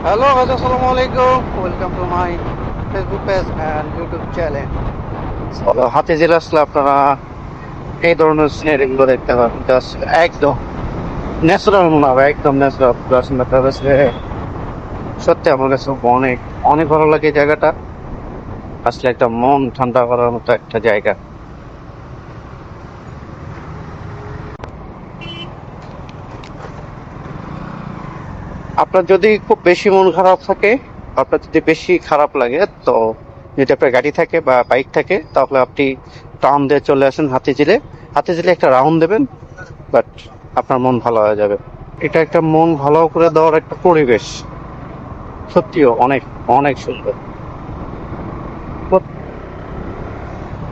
Hello guys, assalamu alaikum. Welcome to my Facebook page and YouTube channel. Hatirjheel আসলে আপনারা এই ধরনের সিনারি গুলো দেখতে পাবেন। জাস্ট একদম ন্যাচারাল মনে হবে, একদম ন্যাচারাল। সত্যি আমার কাছে অনেক অনেক ভালো লাগে এই জায়গাটা। আসলে একটা মন ঠান্ডা করার মতো একটা জায়গা। আপনার যদি খুব বেশি মন খারাপ থাকে, আপনার যদি বেশি খারাপ লাগে, তো যদি আপনার গাড়ি থাকে বা বাইক থাকে, তাহলে আপনি টাউন দিয়ে চলে আসেন হাতিঝিলে। হাতিঝিলে একটা রাউন্ড দেবেন, বাট আপনার মন ভালো হয়ে যাবে। এটা একটা মন ভালো করে দেওয়ার একটা পরিবেশ। সত্যিও অনেক অনেক সুন্দর।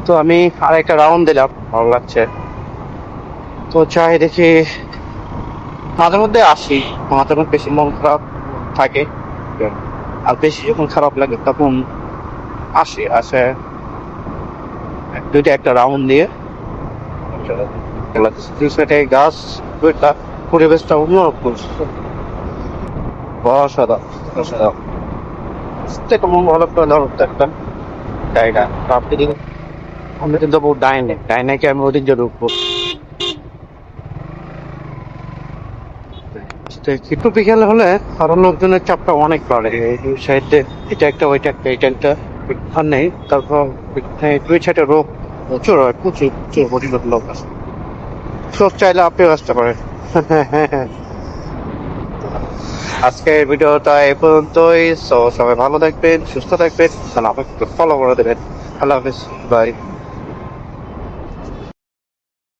তো আমি আর একটা রাউন্ড দিলাম, ভালো লাগছে। তো চাই দেখি, মাঝে মধ্যে আসি, মাঝে মধ্যে বেশি মন খারাপ থাকে, আর বেশি যখন খারাপ লাগে তখন আসে দুইটা একটা রাউন্ড দিয়ে দুই সাইডে গাছ, দুইটা পরিবেশটা অনুভব করছি। অসাধারণ অসাধারণ। একটা মন ভালো করে ধরো একটা জায়গা। তো আপনি যদি, আমি কিন্তু বহু ডাইনে আমি ওদিক যে ঢুকবো। তো একটু বিকেল হলে আরো লোকজনের চাপটা অনেক বাড়ে। এই দুই সাইডে এটা একটা ওইটা একটা এটা একটা আর নেই। তারপর দুই সাইডে রোগ প্রচুর হয়, প্রচুর প্রচুর পরিমাণ লোক আছে। সব চাইলে আপনিও আসতে পারেন। আজকের ভিডিওটা এই পর্যন্তই। সবাই ভালো থাকবেন, সুস্থ থাকবেন, আমাকে ফলো করে দেবেন। আল্লাহ হাফিজ, বাই।